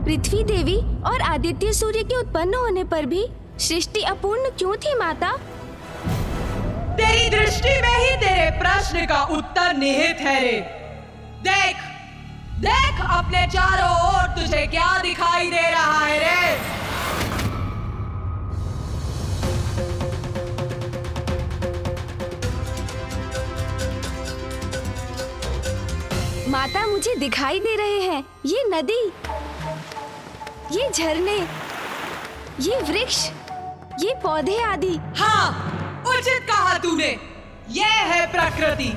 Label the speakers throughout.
Speaker 1: पृथ्वी देवी और आदित्य सूर्य के उत्पन्न होने पर भी सृष्टि अपूर्ण क्यों थी माता?
Speaker 2: तेरी दृष्टि में ही तेरे प्रश्न का उत्तर निहित है रे। देख, देख अपने चारों ओर तुझे क्या दिखाई दे रहा है रे।
Speaker 1: माता, मुझे दिखाई दे रहे हैं ये नदी, ये झरने, ये वृक्ष, ये पौधे आदि।
Speaker 2: हाँ, उचित कहा तूने। ये है प्रकृति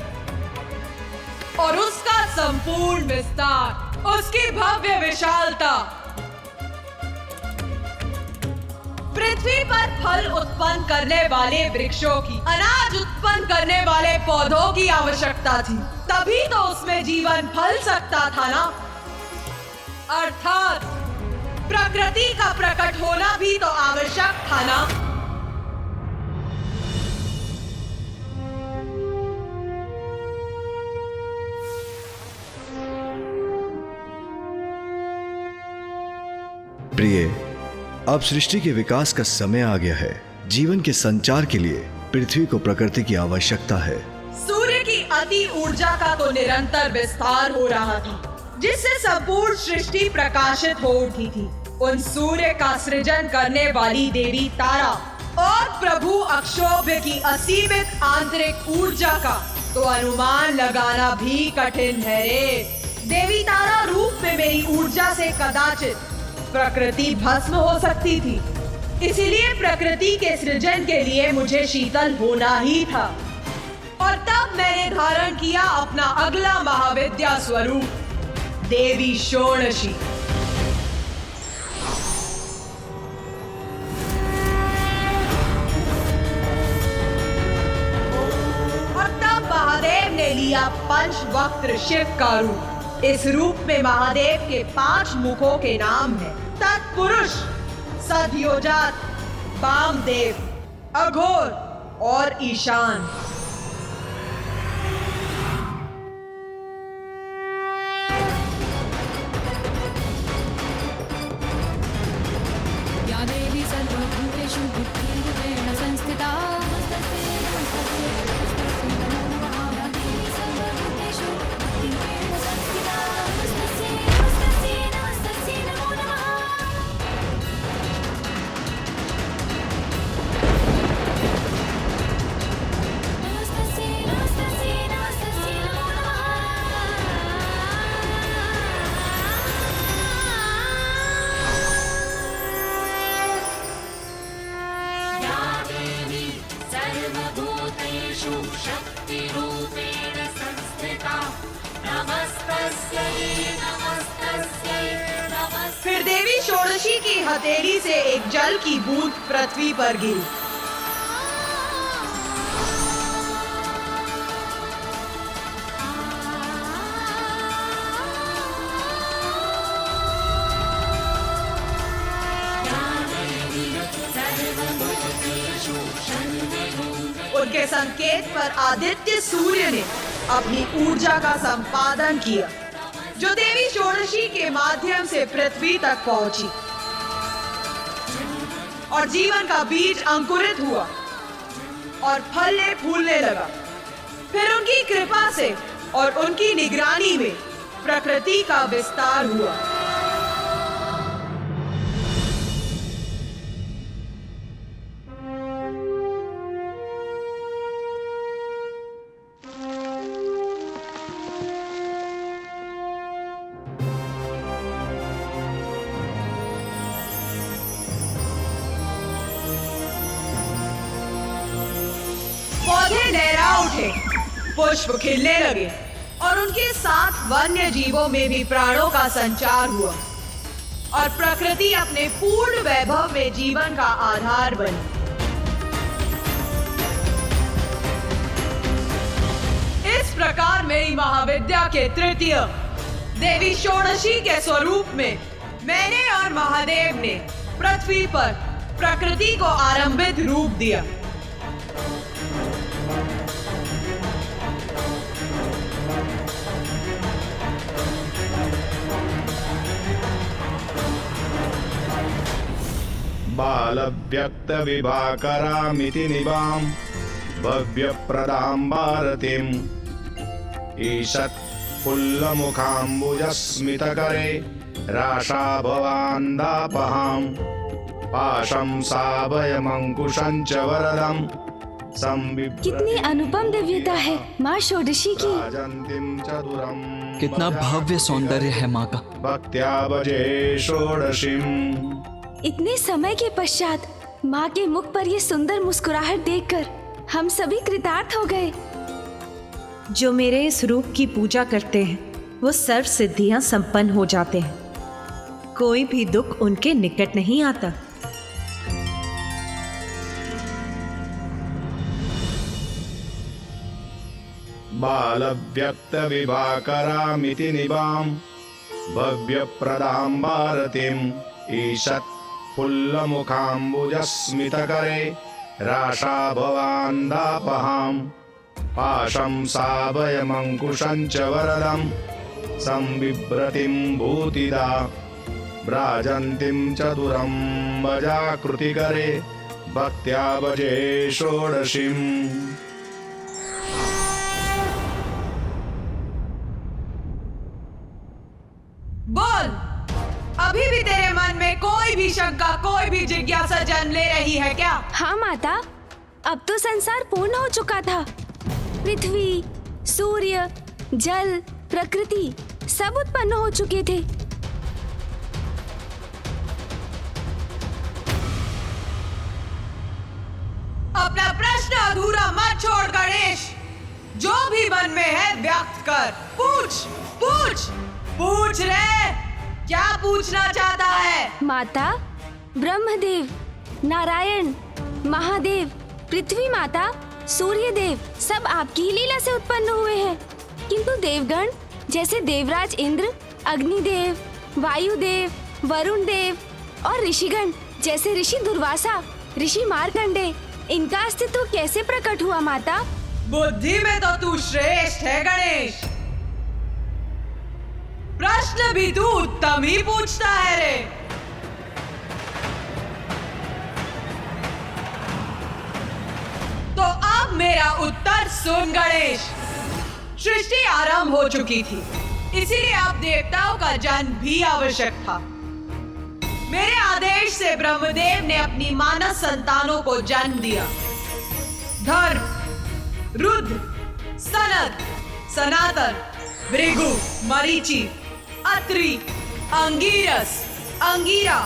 Speaker 2: और उसका संपूर्ण विस्तार, उसकी भव्य विशालता। पृथ्वी पर फल उत्पन्न करने वाले वृक्षों की, अनाज उत्पन्न करने वाले पौधों की आवश्यकता थी, तभी तो उसमें जीवन फल सकता था ना। अर्थात प्रकृति का प्रकट होना भी तो आवश्यक था ना।
Speaker 3: प्रिय, अब सृष्टि के विकास का समय आ गया है। जीवन के संचार के लिए पृथ्वी को प्रकृति की आवश्यकता है।
Speaker 2: सूर्य की अति ऊर्जा का तो निरंतर विस्तार हो रहा था, जिससे संपूर्ण सृष्टि प्रकाशित हो उठी थी। उन सूर्य का सृजन करने वाली देवी तारा और प्रभु अक्षोभ्य की असीमित आंतरिक ऊर्जा का तो अनुमान लगाना भी कठिन है रे। देवी तारा रूप में मेरी ऊर्जा से कदाचित प्रकृति भस्म हो सकती थी, इसीलिए प्रकृति के सृजन के लिए मुझे शीतल होना ही था। और तब मैंने धारण किया अपना अगला महाविद्या स्वरूप, देवी षोडशी। और तब महादेव ने लिया पंचवक्त्र शिव का रूप। इस रूप में महादेव के 5 मुखों के नाम हैं: तत्पुरुष, सद्योजात, वामदेव, अघोर और ईशान।
Speaker 4: या देवी सर्वभूतेषु बुद्धिरूपेण संस्थिता।
Speaker 5: शक्तिरूपेण संस्थिता। नमस्तस्यै, नमस्तस्यै, नमस्तस्यै।
Speaker 2: फिर देवी षोडशी की हथेली से एक जल की बूंद पृथ्वी पर गिरी। उनके संकेत पर आदित्य सूर्य ने अपनी ऊर्जा का संपादन किया, जो देवी षोडशी के माध्यम से पृथ्वी तक पहुंची और जीवन का बीज अंकुरित हुआ और फलने फूलने लगा। फिर उनकी कृपा से और उनकी निगरानी में प्रकृति का विस्तार हुआ। पौधे लहरा उठे, पुष्प खिलने लगे और उनके साथ वन्य जीवों में भी प्राणों का संचार हुआ और प्रकृति अपने पूर्ण वैभव में जीवन का आधार बनी। इस प्रकार मेरी महाविद्या के तृतीय देवी षोडशी के स्वरूप में मैंने और महादेव ने पृथ्वी पर प्रकृति को आरंभित रूप दिया।
Speaker 6: बालव्यक्तविभाकरामिति निवां भव्यप्रदां भारतीम् ईषत् फुल्लमुखाम्बुजस्मितकरे राशाभवान्दापहां पाशं साभयमङ्कुशं च वरदं
Speaker 1: कितनी अनुपम दिव्यता है माँ षोडशी की।
Speaker 6: राजन्तीं चतुरं
Speaker 7: कितना भव्य सौंदर्य है माँ का।
Speaker 6: भक्त्या भजे षोडशीम्।
Speaker 1: इतने समय के पश्चात माँ के मुख पर ये सुंदर मुस्कुराहट देखकर हम सभी कृतार्थ हो गए।
Speaker 2: जो मेरे इस रूप की पूजा करते हैं वो सर्व सिद्धियां संपन्न हो जाते हैं, कोई भी दुख उनके निकट नहीं आता।
Speaker 6: बालव्यक्तविभाकरामिति निवां भव्यप्रदां भारतीम् ईषत् फुल्लमुखाम्बुजस्मितकरे राशाभवान्दापहां पाशं साभयमङ्कुशं च वरदं संबिभ्रतिं भूतिदा भ्राजन्तीं चतुरं वजाकृतिकरे भक्त्या भजे षोडशीम्।
Speaker 2: बोल, अभी भी तेरे मन में कोई भी शंका, कोई भी जिज्ञासा जन्म ले रही है क्या?
Speaker 1: हाँ माता, अब तो संसार पूर्ण हो चुका था। पृथ्वी, सूर्य, जल, प्रकृति सब उत्पन्न हो चुके थे।
Speaker 2: अपना प्रश्न अधूरा मत छोड़ गणेश, जो भी मन में है व्यक्त कर। पूछ पूछ पूछ रे, क्या पूछना चाहता है?
Speaker 1: माता, ब्रह्मदेव, नारायण, महादेव, पृथ्वी माता, सूर्य देव सब आपकी ही लीला से उत्पन्न हुए हैं, किंतु देवगण जैसे देवराज इंद्र, अग्निदेव, वायुदेव, वरुण देव और ऋषिगण जैसे ऋषि दुर्वासा, ऋषि मार्कंडे, इनका अस्तित्व कैसे प्रकट हुआ माता?
Speaker 2: बुद्धि में तो तू श्रेष्ठ है गणेश, प्रश्न भी तू उत्तम ही पूछता है रे। तो अब मेरा उत्तर सुन गणेश। सृष्टि आरंभ हो चुकी थी, इसीलिए अब देवताओं का जन्म भी आवश्यक था। मेरे आदेश से ब्रह्मदेव ने अपनी मानस संतानों को जन्म दिया। धर्म, रुद्र, सनत, सनातन, भृगु, मरीचि, अत्रि, अंगिरस, अंगिरा,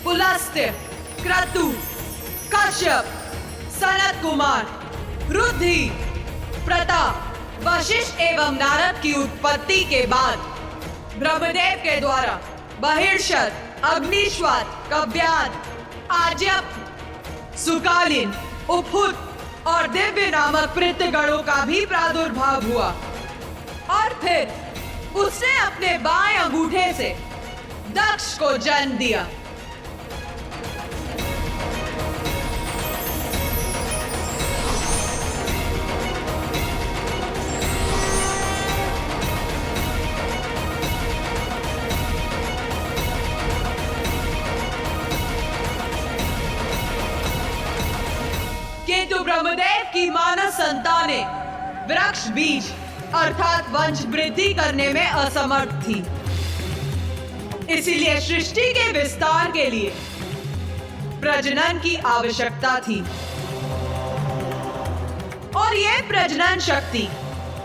Speaker 2: पुलस्त्य, क्रतु, कश्यप, सनत कुमार, रुद्धि, प्रताप, वशिष्ठ एवं नारद की उत्पत्ति के बाद ब्रह्मदेव के द्वारा बहिर्षद, अग्निश्वात, कव्यात, आज्यप, सुकालीन, उपहुत और दिव्य नामक पृथ्वीगणों का भी प्रादुर्भाव हुआ। और फिर उसने अपने बाएं अंगूठे से दक्ष को जन्म दिया। किंतु ब्रह्मदेव की मानस संतानें वृक्ष बीज अर्थात वंश वृद्धि करने में असमर्थ थी, इसीलिए सृष्टि के विस्तार के लिए प्रजनन की आवश्यकता थी। और यह प्रजनन शक्ति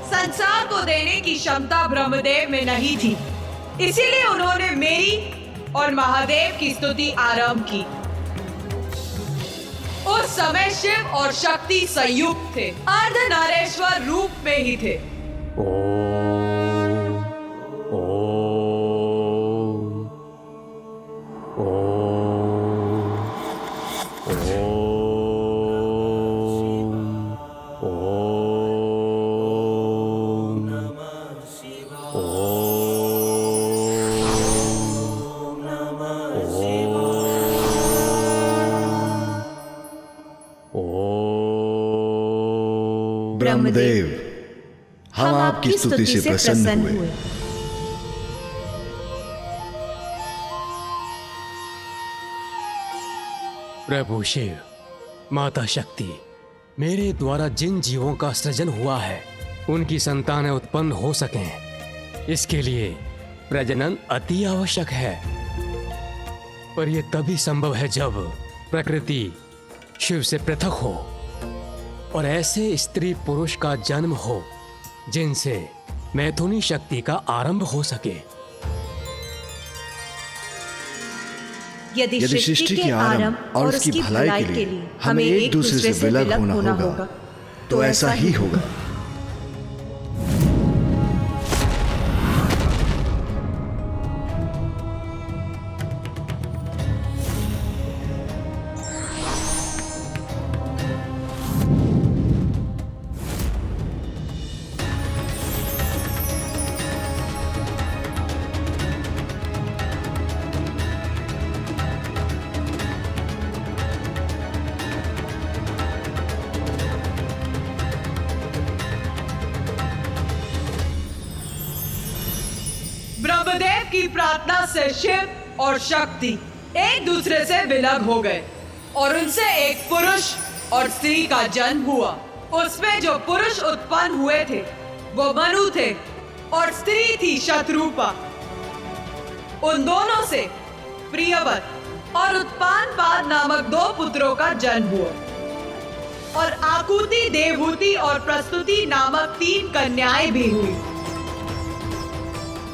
Speaker 2: संसार को देने की क्षमता ब्रह्मदेव में नहीं थी, इसीलिए उन्होंने मेरी और महादेव की स्तुति आरंभ की। उस समय शिव और शक्ति संयुक्त थे, अर्धनारेश्वर रूप में ही थे।
Speaker 3: ब्रह्मदेव, हम आपकी स्तुति से प्रसन्न हुए।
Speaker 8: प्रभु शिव, माता शक्ति, मेरे द्वारा जिन जीवों का सृजन हुआ है उनकी संतानें उत्पन्न हो सकें, इसके लिए प्रजनन अति आवश्यक है। पर यह तभी संभव है जब प्रकृति शिव से पृथक हो और ऐसे स्त्री पुरुष का जन्म हो जिनसे मैथुनी शक्ति का आरंभ हो सके।
Speaker 3: यदि सृष्टि के आरंभ और उसकी भलाई के लिए हमें एक दूसरे से विलग होना होगा, तो ऐसा ही होगा।
Speaker 2: ब्रह्मदेव की प्रार्थना से शिव और शक्ति एक दूसरे से विलग हो गए और उनसे एक पुरुष और स्त्री का जन्म हुआ। उसमें जो पुरुष उत्पन्न हुए थे वो मनु थे और स्त्री थी शत्रुपा। उन दोनों से प्रियवत और उत्पानपाद नामक 2 पुत्रों का जन्म हुआ और आकुति, देवहूति और प्रस्तुति नामक 3 कन्याएं भी हुई।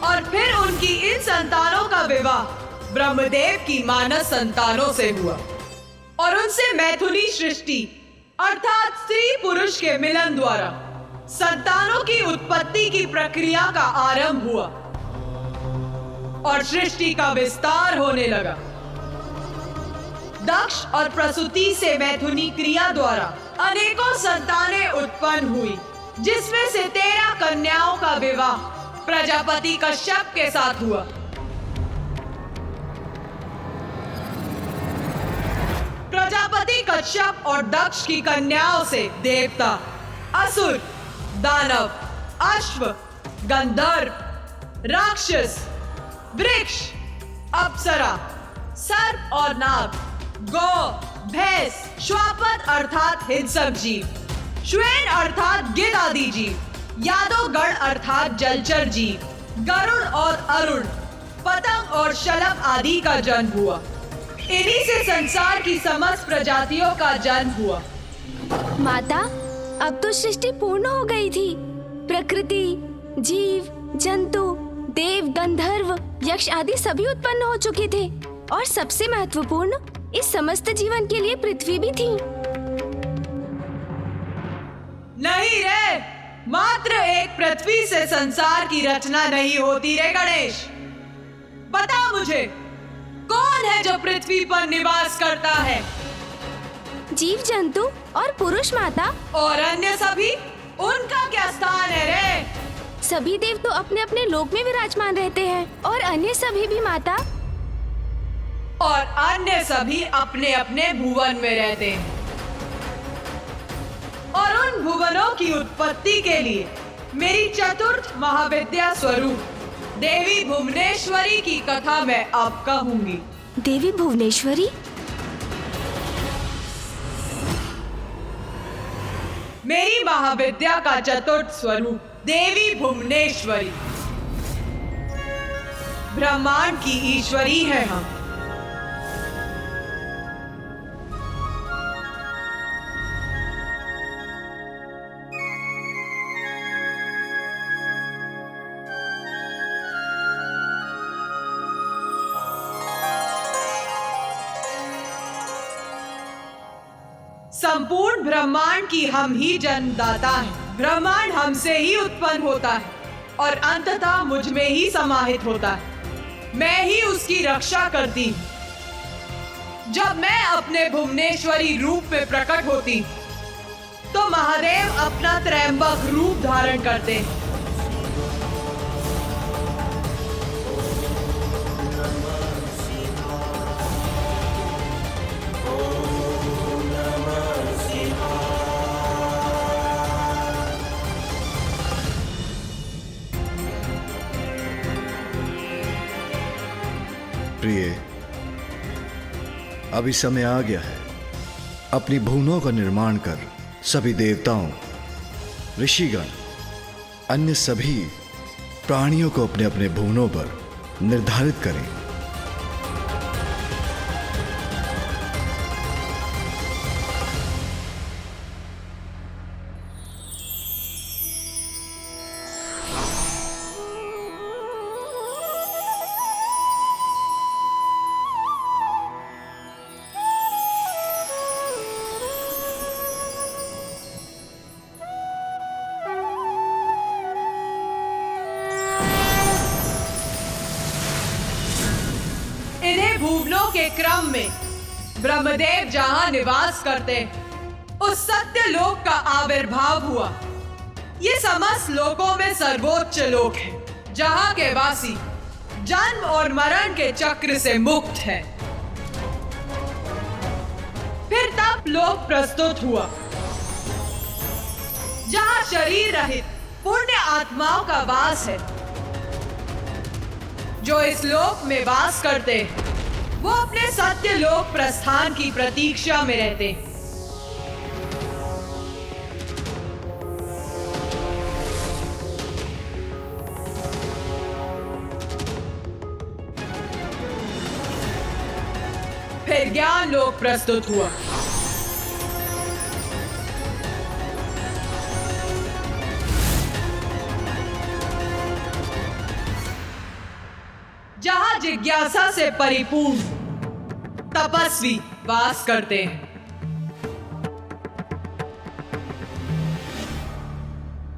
Speaker 2: और फिर उनकी इन संतानों का विवाह ब्रह्मदेव की मानस संतानों से हुआ और उनसे मैथुनी सृष्टि अर्थात स्त्री पुरुष के मिलन द्वारा संतानों की उत्पत्ति की प्रक्रिया का आरंभ हुआ और सृष्टि का विस्तार होने लगा। दक्ष और प्रसूति से मैथुनी क्रिया द्वारा अनेकों संतानें उत्पन्न हुई, जिसमें से 13 कन्याओं का विवाह प्रजापति कश्यप के साथ हुआ। प्रजापति कश्यप और दक्ष की कन्याओं से देवता, असुर, दानव, अश्व, गंधर्व, राक्षस, वृक्ष, अप्सरा, सर्प और नाग, गौ, भैंस, श्वापद अर्थात हिंसक जीव, श्वेन अर्थात गिद्ध आदि जीव, यादव गण अर्थात जलचर जीव, गरुड़ और अरुण, पतंग और शलभ आदि का जन्म हुआ। इन्हीं से संसार की समस्त प्रजातियों का जन्म हुआ।
Speaker 1: माता, अब तो सृष्टि पूर्ण हो गई थी। प्रकृति, जीव, जंतु, देव, गंधर्व, यक्ष आदि सभी उत्पन्न हो चुके थे और सबसे महत्वपूर्ण इस समस्त जीवन के लिए पृथ्वी भी थी।
Speaker 2: नहीं रे, मात्र एक पृथ्वी से संसार की रचना नहीं होती रे गणेश। बता मुझे, कौन है जो पृथ्वी पर निवास करता है?
Speaker 1: जीव जंतु और पुरुष माता।
Speaker 2: और अन्य सभी, उनका क्या स्थान है रे?
Speaker 1: सभी देव तो अपने अपने लोक में विराजमान रहते हैं और अन्य सभी भी माता।
Speaker 2: और अन्य सभी अपने अपने भुवन में रहते हैं और उन भुवनों की उत्पत्ति के लिए मेरी चतुर्थ महाविद्या स्वरूप देवी भुवनेश्वरी की कथा मैं अब कहूंगी।
Speaker 1: देवी भुवनेश्वरी?
Speaker 2: मेरी महाविद्या का चतुर्थ स्वरूप देवी भुवनेश्वरी, ब्रह्मांड की ईश्वरी है हम। संपूर्ण ब्रह्मांड की हम ही जन्मदाता हैं। ब्रह्मांड हमसे ही उत्पन्न होता है और अंततः मुझ में ही समाहित होता है। मैं ही उसकी रक्षा करती हूँ। जब मैं अपने भुवनेश्वरी रूप में प्रकट होती तो महादेव अपना त्रयंबक रूप धारण करते हैं।
Speaker 3: प्रिय, अभी समय आ गया है अपनी भुवनों का निर्माण कर सभी देवताओं, ऋषिगण, अन्य सभी प्राणियों को अपने अपने भुवनों पर निर्धारित करें।
Speaker 2: इन्हें भुवनों के क्रम में ब्रह्मदेव जहां निवास करते उस सत्य लोक का आविर्भाव हुआ। ये समस्त लोकों में सर्वोच्च लोक है, जहां के वासी जन्म और मरण के चक्र से मुक्त है। फिर तप लोक प्रस्तुत हुआ, जहां शरीर रहित पुण्य आत्माओं का वास है। जो इस लोक में वास करते हैं, वो अपने सत्य लोक प्रस्थान की प्रतीक्षा में रहते हैं। फिर ज्ञान लोक प्रस्तुत हुआ, जहां जिज्ञासा से परिपूर्ण तपस्वी वास करते हैं।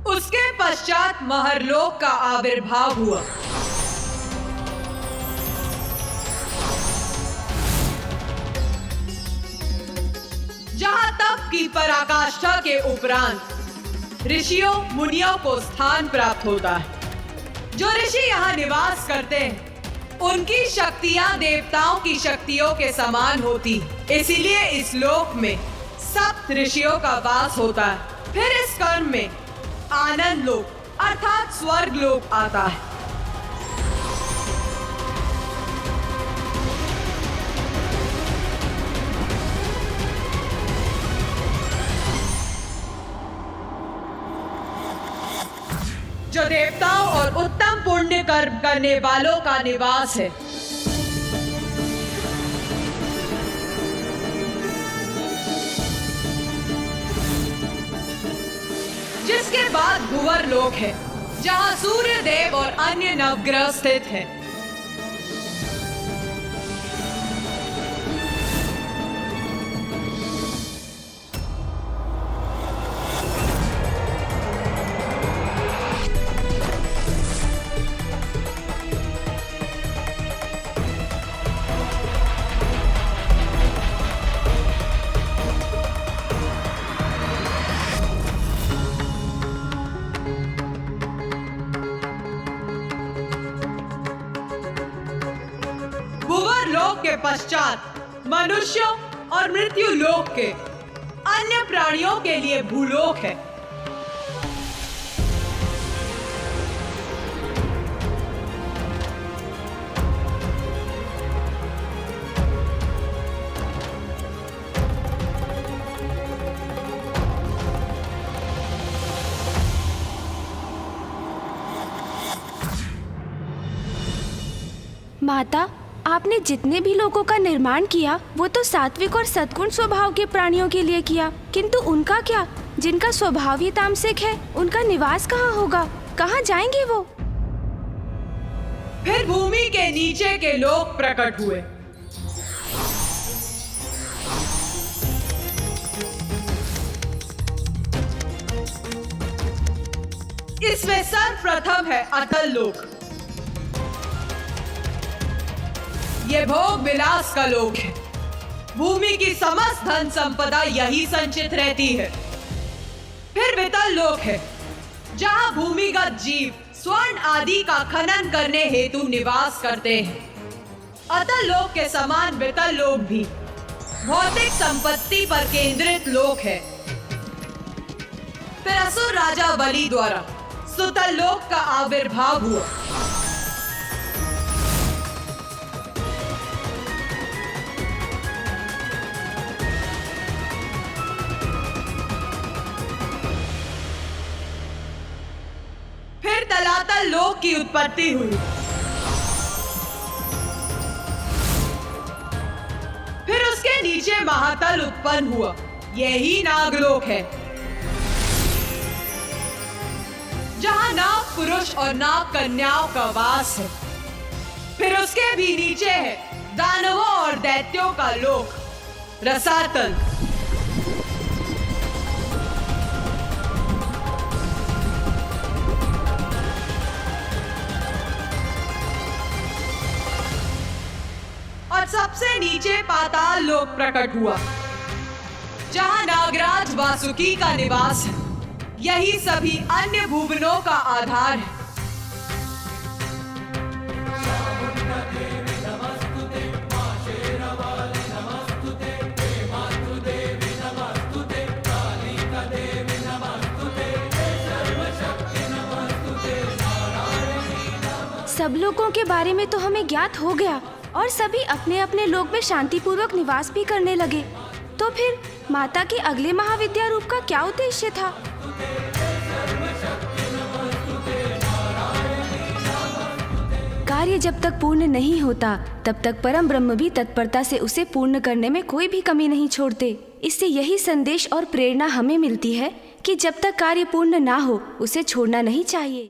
Speaker 2: उसके पश्चात महरलोक का आविर्भाव हुआ, जहां तप की पराकाष्ठा के उपरांत ऋषियों मुनियों को स्थान प्राप्त होता है। जो ऋषि यहाँ निवास करते हैं, उनकी शक्तियां देवताओं की शक्तियों के समान होती, इसीलिए इस लोक में सप्त ऋषियों का वास होता है। फिर इस कर्म में आनंद लोक अर्थात स्वर्ग लोक आता है। जो देवताओं और उत्तम पुण्य कर्म करने वालों का निवास है। जिसके बाद भुवर लोक है, जहां सूर्य देव और अन्य नवग्रह स्थित हैं। भुवर लोक के पश्चात मनुष्यों और मृत्यु लोक के अन्य प्राणियों के लिए भूलोक है।
Speaker 1: माता, आपने जितने भी लोगों का निर्माण किया वो तो सात्विक और सद्गुण स्वभाव के प्राणियों के लिए किया, किंतु उनका क्या? जिनका स्वभाव ही तामसिक है, उनका निवास कहाँ होगा? कहाँ जाएंगे वो?
Speaker 2: फिर भूमि के नीचे के लोक प्रकट हुए। इसमें सर्वप्रथम है अतल लोक। ये भोग विलास का लोक है। भूमि की समस्त धन संपदा यही संचित रहती है। फिर वितल लोक है, जहां भूमिगत जीव स्वर्ण आदि का खनन करने हेतु निवास करते हैं। अतल लोक के समान वितल लोक भी भौतिक संपत्ति पर केंद्रित लोक है। फिर असुर राजा बलि द्वारा सुतल लोक का आविर्भाव हुआ। रसातल लोक की उत्पत्ति हुई। फिर उसके नीचे महातल उत्पन्न हुआ, यही नागलोक है, जहां नाग पुरुष और नाग कन्याओं का वास है। फिर उसके भी नीचे है दानवों और दैत्यों का लोक, रसातल। और सबसे नीचे पाताल लोक प्रकट हुआ, जहां नागराज वासुकी का निवास है। यही सभी अन्य भुवनों का आधार है।
Speaker 1: सब लोगों के बारे में तो हमें ज्ञात हो गया और सभी अपने अपने लोक में शांतिपूर्वक निवास भी करने लगे। तो फिर माता के अगले महाविद्या रूप का क्या उद्देश्य था? कार्य जब तक पूर्ण नहीं होता तब तक परम ब्रह्म भी तत्परता से उसे पूर्ण करने में कोई भी कमी नहीं छोड़ते। इससे यही संदेश और प्रेरणा हमें मिलती है कि जब तक कार्य पूर्ण ना हो उसे छोड़ना नहीं चाहिए।